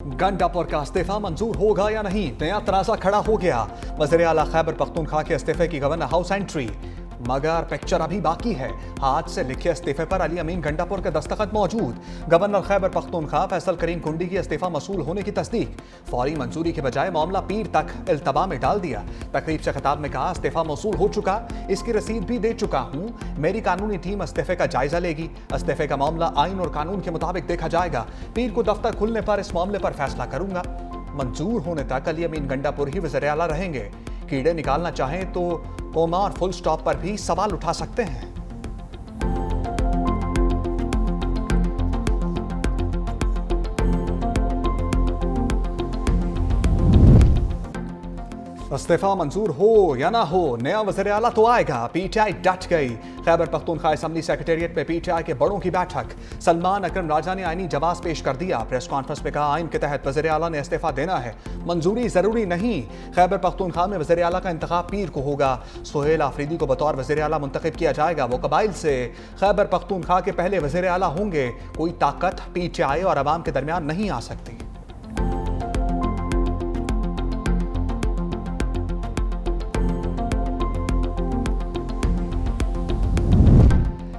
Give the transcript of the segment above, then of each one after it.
गंडापुर का इस्तीफा मंजूर होगा या नहीं, नया तनाजा खड़ा हो गया। वज़ीर आला खैबर पख्तूनख्वा के इस्तीफे की गवर्नर हाउस एंट्री, मगर पिक्चर अभी बाकी है। हाथ से लिखे इस्तीफे पर अली अमीन गंडापुर के दस्तखत मौजूद। गवर्नर खैबर पख्तूनख्वा फैसल करीम कुंडी की इस्तीफा मसूल होने की तस्दीक। फौरी मंजूरी के बजाय मामला पीर तक इल्तबा में डाल दिया। तकरीब से खिताब में कहा, इस्तीफा मसूल हो चुका, इसकी रसीद भी दे चुका हूँ। मेरी कानूनी टीम इस्तीफे का जायजा लेगी। इस्तीफे का मामला आइन और कानून के मुताबिक देखा जाएगा। पीर को दफ्तर खुलने पर इस मामले पर फैसला करूंगा। मंजूर होने तक अली अमीन गंडापुर ही वज़ीर आला रहेंगे। कीड़े निकालना चाहें तो कोमा और फुल स्टॉप पर भी सवाल उठा सकते हैं। इस्तीफा मंजूर हो या ना हो, नया वज़ीर आला तो आएगा। पीटीआई डट गई। खैबर पख्तूनख्वा असेंबली सेक्रेटेरिएट में पीटीआई के बड़ों की बैठक। सलमान अकरम राजा ने आईनी जवाब पेश कर दिया। प्रेस कॉन्फ्रेंस में कहा, आइन के तहत वज़ीर आला ने इस्तीफा देना है, मंजूरी जरूरी नहीं। खैबर पख्तूनख्वा में वज़ीर आला का इंतखाब पीर को होगा। सुहेल आफरीदी को बतौर वज़ीर आला मुंतखब किया जाएगा। वो कबाइल से खैबर पख्तूनख्वा के पहले वज़ीर आला होंगे। कोई ताकत पीटीआई और अवाम के दरमियान नहीं आ सकती।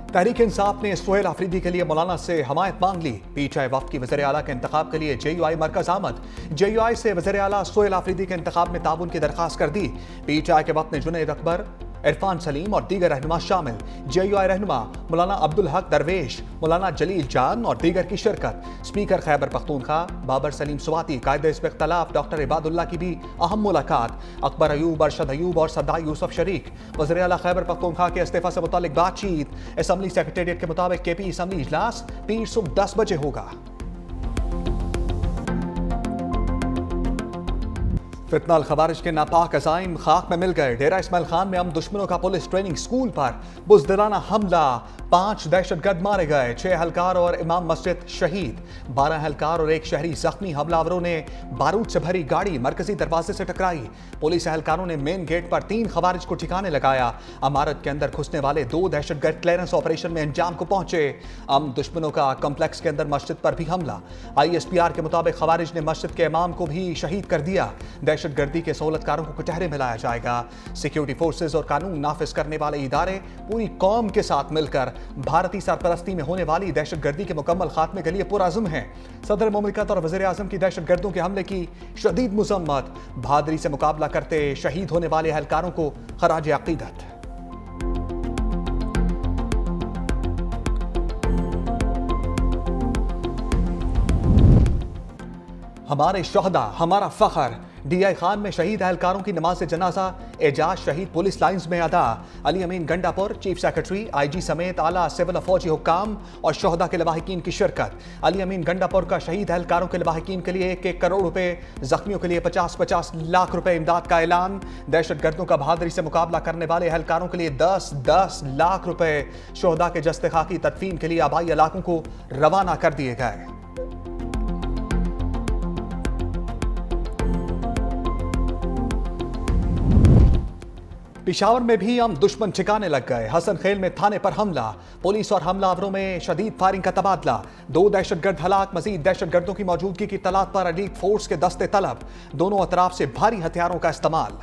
तहरीक इंसाफ ने सुहेल आफरीदी के लिए मौलाना से हमायत मांग ली। पीटीआई वफ्द की वज़ीर आला के इंतखाब के लिए जेयूआई मरकज आमद। जेयूआई से वज़ीर आला सुहेल आफरीदी के इंतखाब में ताउन की दरखास्त कर दी। पीटीआई के वफ्द ने जुनैद अकबर, इरफान सलीम और दीगर रहनुमा शामिल। जेयूआई रहनुमा मौलाना अब्दुल हक दरवेश, मौलाना जलील जान और दीगर की शिरकत। स्पीकर खैबर पख्तूनख्वा बाबर सलीम स्वाति, कायद इस इख्तलाफ डॉक्टर इबादुल्ला की भी अहम मुलाकात। अकबर अयूब, अरशद अयूब और सद्दाई यूसुफ शरीक। वज़ीर आला खैबर पख्तूनख्वा के इस्तीफा से मुतालिक बातचीत। असेंबली सेक्रेटेरिएट के मुताबिक केपी असेंबली इजलास पीर सुबह 10 बजे होगा। फितनाल खवारिज के नापाक अज़ाइम खाक में मिल गए। डेरा इस्माइल खान में हम दुश्मनों का पुलिस ट्रेनिंग स्कूल पर बुज़दिलाना हमला। 5 दहशतगर्द मारे गए, 6 एहलकार और इमाम मस्जिद शहीद। 12 एहलकार और 1 शहरी जख्मी। हमलावरों ने बारूद से भरी गाड़ी मरकजी दरवाजे से टकराई। पुलिस एहलकारों ने मेन गेट पर 3 खवारिज को ठिकाने लगाया। इमारत के अंदर घुसने वाले 2 दहशतगर्द क्लियरेंस ऑपरेशन में अंजाम को पहुंचे। हम दुश्मनों का कम्प्लेक्स के अंदर मस्जिद पर भी हमला। ISPR के मुताबिक खवारिज ने मस्जिद के इमाम को भी शहीद कर दिया। दहशतगर्दी के सहूलतकारों को कटहरे में लाया जाएगा। सिक्योरिटी फोर्सेज और कानून नाफिज करने वाले इदारे पूरी कौम के साथ मिलकर भारतीय सरपरस्ती में होने वाली दहशतगर्दी के मुकम्मल खात्मे के लिए पुरअज़्म हैं। सदर मुमलिकत और वज़ीर आज़म की दहशतगर्दों के हमले की शदीद मुज़म्मत। बहादुरी से मुकाबला करते शहीद होने वाले एहलकारों को खराज अक़ीदत। हमारे शहदा हमारा फख्र। DI खान में शहीद एहलकारों की नमाज जनाजा एजाज शहीद पुलिस लाइंस में अदा। अली अमीन गंडापुर, चीफ सेक्रेटरी, IG समेत आला सिविल फौजी हुक्काम और शहदा के लवाहिकीन की शिरकत। अली अमीन गंडापुर का शहीद एहलकारों के लवाहिकीन के लिए 1-1 करोड़ रुपए, जख्मियों के लिए 50-50 लाख रुपए इमदाद का ऐलान। दहशतगर्दों का बहादुरी से मुकाबला करने वाले एहलकारों के लिए 10-10 लाख रुपए। शहदा के जस्ते खाकी तदफीन के लिए आबाई इलाकों को रवाना कर दिए गए। पिशावर में भी हम दुश्मन ठिकाने लग गए। हसन खेल में थाने पर हमला। पुलिस और हमलावरों में शदीद फायरिंग का तबादला। 2 दहशतगर्द हलाक। मजीद दहशतगर्दों की मौजूदगी की तलाश पर एलीट फोर्स के दस्ते तलब। दोनों अतराफ से भारी हथियारों का इस्तेमाल।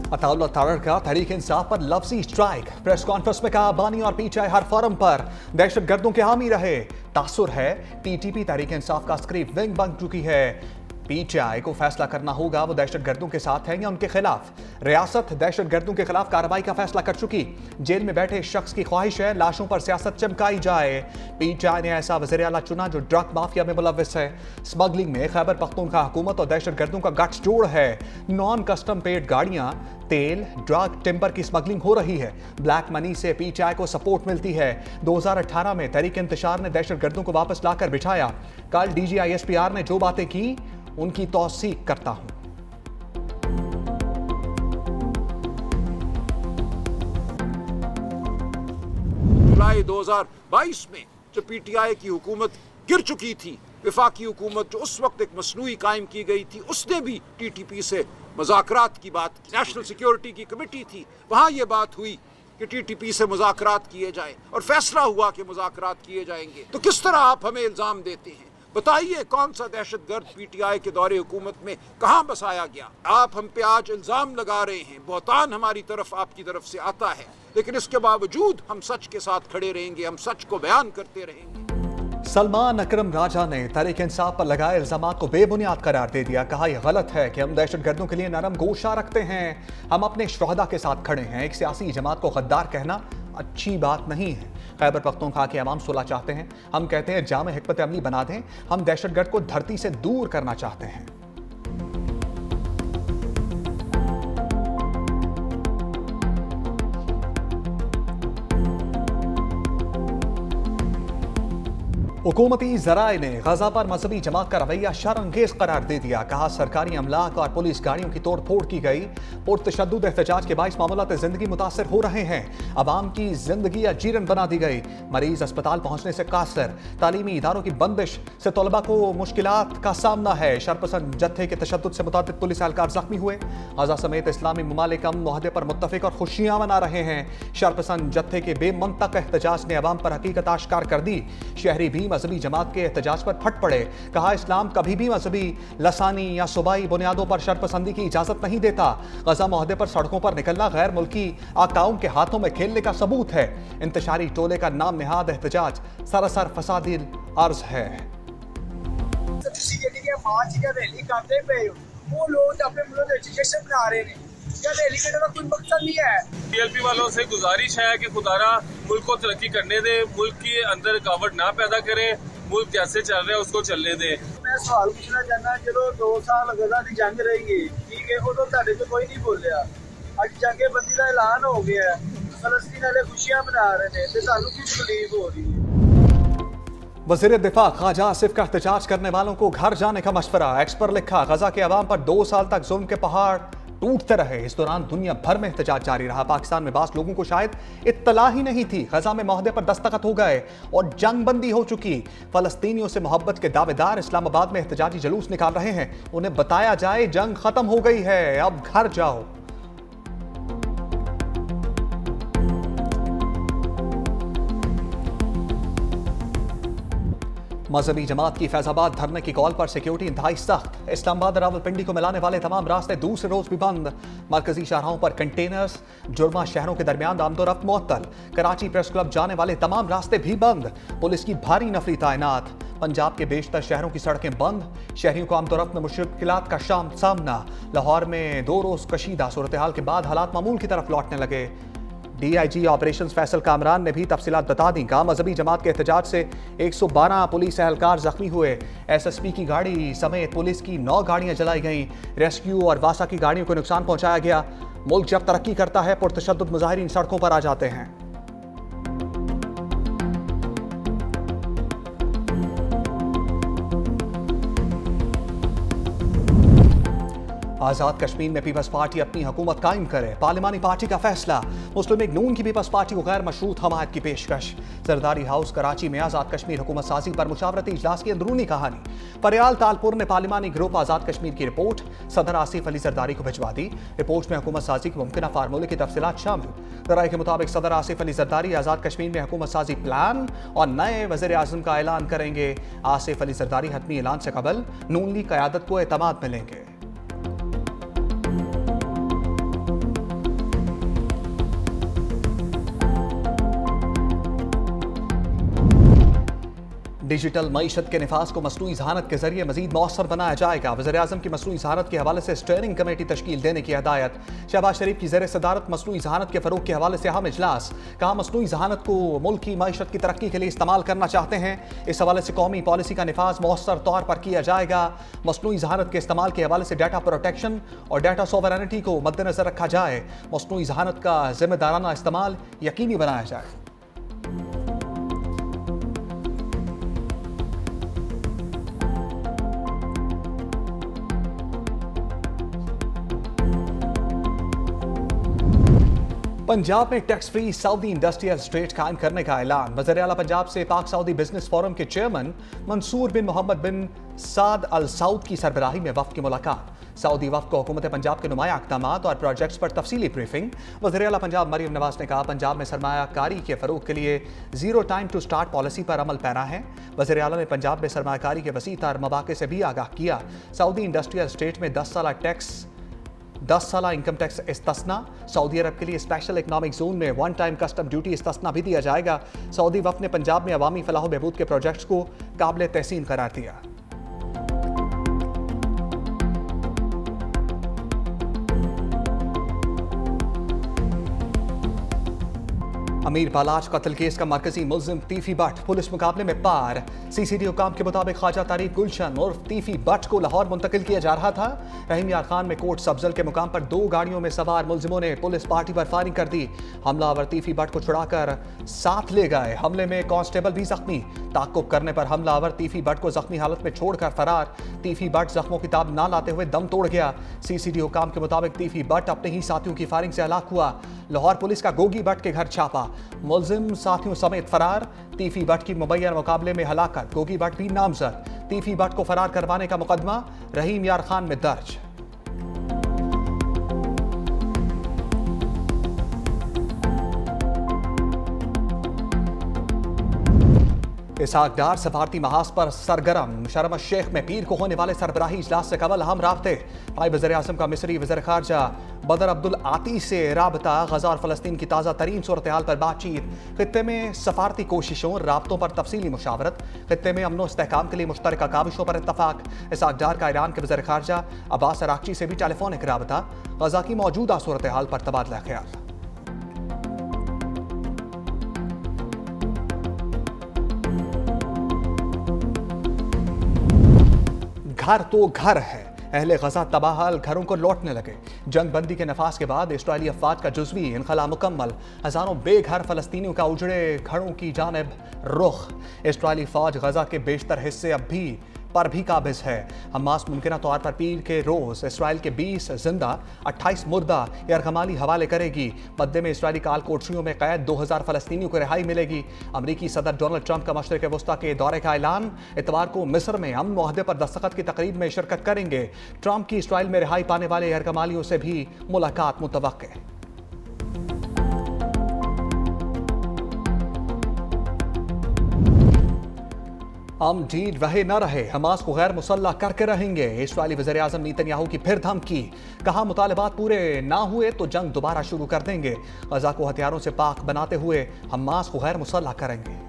अताउल्लाह तारड़ का तहरीक इंसाफ पर लफ्जी स्ट्राइक। प्रेस कॉन्फ्रेंस में कहा, बानी और पीटीआई हर फोरम पर दहशतगर्दों के हामी रहे। तासुर है TTP तहरीक इंसाफ का स्क्रीप विंग बन चुकी है। पीटीआई को फैसला करना होगा वो दहशतगर्दों के साथ हैं या उनके खिलाफ। रियासत दहशतगर्दों के खिलाफ कार्रवाई का फैसला कर चुकी। जेल में बैठे शख्स की ख्वाहिश है लाशों पर सियासत चमकाई जाए। पीटीआई ने ऐसा वज़ीर आला चुना जो ड्रग माफिया में मुलव्विस है। स्मगलिंग में खैबर पख्तूनख्वा हुकूमत और दहशतगर्दों का गठजोड़ है। नॉन कस्टम पेड गाड़ियां, तेल, ड्रग, टिम्बर की स्मगलिंग हो रही है। ब्लैक मनी से पीटीआई को सपोर्ट मिलती है। 2018 में तहरीक इंतशार ने दहशतगर्दों को वापस लाकर बिठाया। कल DG ISPR ने जो बातें की उनकी तौसीक करता हूं। जुलाई 2022 में जब PTI की हुकूमत गिर चुकी थी, वफाकी हुकूमत जो उस वक्त एक मसनूई कायम की गई थी, उसने भी TTP से मुज़ाकरात की बात की। नेशनल सिक्योरिटी की कमेटी थी, वहाँ ये बात हुई कि टीटीपी से मुज़ाकरात किए जाए और फैसला हुआ कि मुज़ाकरात किए जाएंगे। तो किस तरह आप हमें इल्ज़ाम देते हैं? बताइए कौन सा दहशतगर्द पीटीआई के दौरे हुकूमत में कहाँ बसाया गया? आप हम पे आज इल्ज़ाम लगा रहे हैं, बहतान हमारी तरफ आपकी तरफ से आता है, लेकिन इसके बावजूद हम सच के साथ खड़े रहेंगे, हम सच को बयान करते रहेंगे। सलमान अकरम राजा ने तहरीक इंसाफ पर लगाए इल्जामात को बेबुनियाद करार दे दिया। कहा यह गलत है कि हम दहशतगर्दों के लिए नरम गोशा रखते हैं। हम अपने शुहदा के साथ खड़े हैं। एक सियासी जमात को गद्दार कहना अच्छी बात नहीं है। खैबर पख्तूनख्वा के अवाम सुलह चाहते हैं। हम कहते हैं जाम हिकमत अमली बना दें। हम दहशतगर्द को धरती से दूर करना चाहते हैं। हुकूमती ज़राए ने गजा पर मजहबी जमात का रवैया शर्मंगेज करार दे दिया। कहा सरकारी अमलाक और पुलिस गाड़ियों की तोड़ फोड़ की गई। पुरतशद्दुद एहतजाज के बाइस मामलात जिंदगी मुतासर हो रहे हैं। अवाम की जिंदगी अजीरन बना दी गई। मरीज अस्पताल पहुंचने से कासर। तालीमी इदारों की बंदिश से तलबा को मुश्किलात का सामना है। शरपसंद जत्थे के तशद्दुद से मुतादिद पुलिस एहलकार जख्मी हुए। गजा समेत इस्लामी ममालिक मुआहदे पर मुत्तफिक और खुशियां मना रहे हैं। शरपसंद जत्थे के बेमंतक एहतजाज ने अवाम पर हकीकत आश्कार कर दी। शहरी भी मजहबी जमात के एहतजाज पर फट पड़े। कहा इस्लाम कभी भी मजहबी लसानी या सूबाई बुनियादों पर शरपसंदी की इजाजत नहीं देता। गजा मुआहदे पर सड़कों पर निकलना गैर मुल्की आकाओं के हाथों में खेलने का सबूत है। इंतशारी टोले का नाम निहाद एहतजाज सरासर फसादी अर्ज है। वो लोग अपने मुल्क में एजुकेशन बना रहे हैं, रैली करने का कोई मकसद नहीं है। टीएलपी वालों से गुजारिश है कि खुदारा मुल्क को तरक्की करने दे, मुल्क के अंदर रुकावट ना पैदा करे, मुल्क जैसे चल रहा है उसको चलने दे। मैं सवाल पूछना चाहना, चलो 2 साल गजा की जंग रही है, ठीक है, उदों तुहाडे तो कोई नहीं बोलिया। अज जंगे बंदी का ऐलान हो गया है, फलस्तीन वाले खुशियां मना रहे हैं, तो सानू की तकलीफ हो रही है। वज़ीर दिफा ख्वाजा आसिफ का एहतजाज करने वालों को घर जाने का मशवरा। एक्स पर लिखा गजा के अवाम पर 2 साल तक जुल्म के पहाड़ टूटते रहे। इस दौरान दुनिया भर में एहतजाज जारी रहा। पाकिस्तान में बास लोगों को शायद इत्तला ही नहीं थी। गजा में मुआहदे पर दस्तखत हो गए और जंग बंदी हो चुकी। फलस्तीनियों से मोहब्बत के दावेदार इस्लामाबाद में एहतजाजी जुलूस निकाल रहे हैं। उन्हें बताया जाए जंग खत्म हो गई है, अब घर जाओ। मजहबी जमात की फैजाबाद धरने की कॉल पर सिक्योरिटी इंतहाई सख्त। इस्लामाबाद रावलपिंडी को मिलाने वाले तमाम रास्ते दूसरे रोज भी बंद। मरकजी शाहराहों पर कंटेनर्स। जुर्मा शहरों के दरमियान आमदोरफ्त मुअत्तल। कराची प्रेस क्लब जाने वाले तमाम रास्ते भी बंद। पुलिस की भारी नफरी तैनात। पंजाब के बेशतर शहरों की सड़कें बंद। शहरियों को आमदोरफ्त में मुश्किलात का सामना। लाहौर में 2 रोज कशीदा सूरत हाल के बाद हालात मामूल की तरफ लौटने लगे। डीआईजी ऑपरेशंस फैसल कामरान ने भी तफसीलात बता दी। कहा मजहबी जमात के एहतजाज से 112 पुलिस एहलकार जख्मी हुए। एसएसपी की गाड़ी समेत पुलिस की 9 गाड़ियां जलाई गईं। रेस्क्यू और वासा की गाड़ियों को नुकसान पहुंचाया गया। मुल्क जब तरक्की करता है पुरतशद्दुद मुजाहिरीन सड़कों पर आ जाते हैं। आज़ाद कश्मीर में पीपल्स पार्टी अपनी हुकूमत कायम करे। पार्लिमानी पार्टी का फैसला। मुस्लिम लीग नून की पीपल्स पार्टी को गैर मशरूत हमायत की पेशकश। जरदारी हाउस कराची में आज़ाद कश्मीर हुकूमत साजी पर मुशावरती इजलास की अंदरूनी कहानी। परियाल तालपुर ने पार्लिमानी ग्रुप आज़ाद कश्मीर की रिपोर्ट सदर आसिफ अली जरदारी को भिजवा दी। रिपोर्ट में हुकूमत साजी के मुमकिन फार्मूले की तफसीलात शामिल। जराये के मुताबिक सदर आसिफ अली जरदारी आज़ाद कश्मीर में हुकूमत साजी प्लान और नए वज़ीर आज़म का ऐलान करेंगे। आसिफ अली जरदारी हतमी ऐलान से कबल नून लीग क़यादत को एतमाद मिलेंगे। डिजिटल मईशत के निफाज को मसनूई ज़हानत के जरिए मजीद मौसर बनाया जाएगा। वज़ीर आज़म की मसनूई ज़हानत के हवाले से स्टीयरिंग कमेटी तश्कील देने की हदायत। शहबाज शरीफ की ज़ेर सदारत मसनूई ज़हानत के फ़रोग के हवाले से अहम इजलास। कहा मसनूई ज़हानत को मुल्क की मईशत की तरक्की के लिए इस्तेमाल करना चाहते हैं। इस हवाले से कौमी पॉलिसी का निफाज मौसर तौर पर किया जाएगा। मसनूई ज़हानत के इस्तेमाल के हवाले से डाटा प्रोटेक्शन और डाटा सोवरेनिटी को मद्देनजर रखा जाए। मसनूई ज़हानत का जिम्मेदाराना इस्तेमाल यकीनी बनाया जाए। पंजाब में tax free Saudi industrial state कायम करने का ऐलान। वज़ीर आला पंजाब से पाक सऊदी बिजनेस फोरम के चेयरमैन मंसूर बिन मोहम्मद बिन साद अल सऊद की सरबराही में वफ़द की मुलाकात। सऊदी वफ़द को हुकूमत पंजाब के नुमाया इक़दामात और प्रोजेक्ट्स पर तफसीली ब्रीफिंग। वज़ीर आला पंजाब मरियम नवाज ने कहा, पंजाब में सरमायाकारी के फ़रोग के लिए zero time to start policy पर अमल पैरा है। वज़ीर आला ने पंजाब में सरमायाकारी के वसी तर मौक़े से भी आगाह किया। सऊदी इंडस्ट्रियल स्टेट में 10 साल इनकम टैक्स इस्तिस्ना। सऊदी अरब के लिए स्पेशल इकनॉमिक जोन में वन टाइम कस्टम ड्यूटी इस्तिस्ना भी दिया जाएगा। सऊदी वफ़द ने पंजाब में अवामी फलाह बहबूद के प्रोजेक्ट्स को काबिल तहसीन करार दिया। अमीर बालाच कत्ल केस का मरकजी मुल्जिम तीफी भट्ट पुलिस मुकाबले में पार। सीसीडी हुकाम के मुताबिक ख्वाजा तारीफ गुलशन उर्फ तीफी भट्ट को लाहौर मुंतकिल किया जा रहा था। रहीम यार खान में कोट सब्जल के मुकाम पर 2 गाड़ियों में सवार मुल्जिमों ने पुलिस पार्टी पर फायरिंग कर दी। हमलावर तीफी भट्ट को छुड़ाकर साथ ले गए। हमले में कांस्टेबल भी जख्मी। ताक़ुब करने पर हमलावर तीफी भट्ट को जख्मी हालत में छोड़कर फरार। तीफी भट्ट जख्मों की ताब ना लाते हुए दम तोड़ गया। सीसीडी हुकाम के मुताबिक तीफी भट्ट अपने ही साथियों की फायरिंग से हलाक हुआ। लाहौर पुलिस का गोगी भट्ट के घर छापा, मुल्जिम साथियों समेत फरार। तीफी भट्ट की मुबैना मुकाबले में हलाकत, गोगी भट्ट भी नामजद। तीफी भट्ट को फरार करवाने का मुकदमा रहीम यार खान में दर्ज। इसहाक डार सफारती महाज पर सरगर्म। शर्म शेख में पीर को होने वाले सरबराही इजलास से कबल अहम राब्ते। नायब वज़ीर आज़म का मिस्री वज़ीर ख़ारजा बदर अब्दुल आती से राबता। गज़ा और फ़लस्तीन की ताज़ा तरीन सूरत हाल पर बातचीत। खित्ते में सफारती कोशिशों राब्तों पर तफसीली मुशावरत। खित्ते में अमन व इस्तेहकाम के लिए मुश्तरका काविशों पर इत्तफाक। इसहाक डार का ईरान के वज़ीर ख़ारजा अब्बास अराक़ची से भी टेलीफोनिक राबता। गज़ा की मौजूदा सूरत हाल पर तबादला ख्याल। घर तो घर है, अहले गज़ा तबाहल घरों को लौटने लगे। जंग बंदी के नफाज के बाद इसराइली अफवाज का जुज़वी इनखला मुकम्मल। हज़ारों बेघर फ़लस्तीनियों का उजड़े घरों की जानिब रुख। इसराइली फ़ौज गज़ा के बेशतर हिस्से अब भी पर भी काबिज है। हमास मुमकिन तौर पर पीर के रोज़ इसराइल के 20 जिंदा 28 मुर्दा यरगमाली हवाले करेगी। मद्दे में इसराइली काल कोठरियों में कैद 2000 फ़लस्तीनियों को रिहाई मिलेगी। अमरीकी सदर डोनाल्ड ट्रंप का मशरिक़ वस्ता के दौरे का ऐलान। इतवार को मिस्र में अमन मुआहदे पर दस्तखत की तकरीब में शिरकत करेंगे। ट्रंप की इसराइल में रिहाई पाने वाले यरगमालियों से भी मुलाकात मुतवक्के। हम डील रहे न रहे, हमास को गैर मुसल्लह करके रहेंगे। इस्राएली वज़ीर आज़म नेतन्याहू की फिर धमकी। कहा, मुतालबात पूरे ना हुए तो जंग दोबारा शुरू कर देंगे। गज़ा को हथियारों से पाक बनाते हुए हमास को गैर मुसल्लह करेंगे।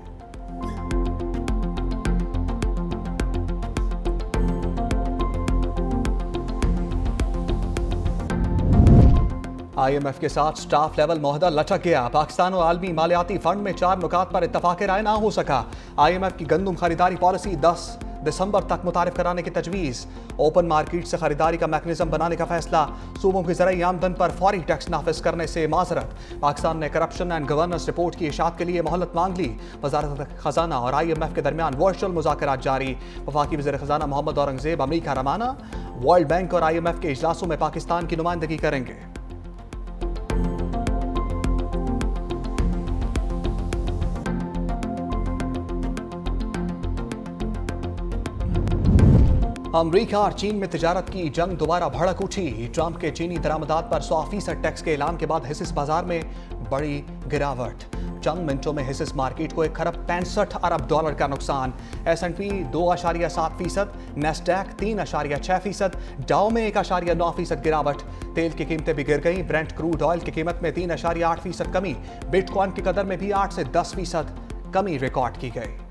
IMF के साथ स्टाफ लेवल मुआहदा लटक गया। पाकिस्तान और आलमी मालियाती फंड में 4 नुकात पर इत्तफाक राय ना हो सका। IMF की गंदम खरीदारी पॉलिसी 10 दिसंबर तक मुतारिफ कराने की तजवीज़। ओपन मार्केट से खरीदारी का मैकेनिज्म बनाने का फैसला। सूबों की ज़राई आमदन पर फौरी टैक्स नाफिज करने से माजरत। पाकिस्तान ने करप्शन एंड गवर्नेंस रिपोर्ट की इशाअत के लिए मोहलत मांग ली। वज़ारत ख़जाना और IMF के दरमियान वर्चुअल मुज़ाकरात जारी। वफाकी वज़ीर ख़जाना मोहम्मद औरंगज़ेब अमरीका रवाना। वर्ल्ड बैंक और IMF के इजलासों में पाकिस्तान की नुमाइंदगी करेंगे। अमरीका और चीन में तिजारत की जंग दोबारा भड़क उठी। ट्रंप के चीनी दरामदात पर 100% टैक्स के ऐलान के बाद हिस्सेस बाजार में बड़ी गिरावट। चंद मिनटों में हिस्सेस मार्केट को 1 खरब 65 अरब डॉलर का नुकसान। S&P 2.7%, नेस्डैक 3.6%, डाउ में 1.9% गिरावट। तेल की कीमतें भी गिर गईं। ब्रेंट क्रूड ऑयल की कीमत में 3.8% कमी। बिटकॉइन की कदर में भी 8 से 10% कमी रिकॉर्ड की गई।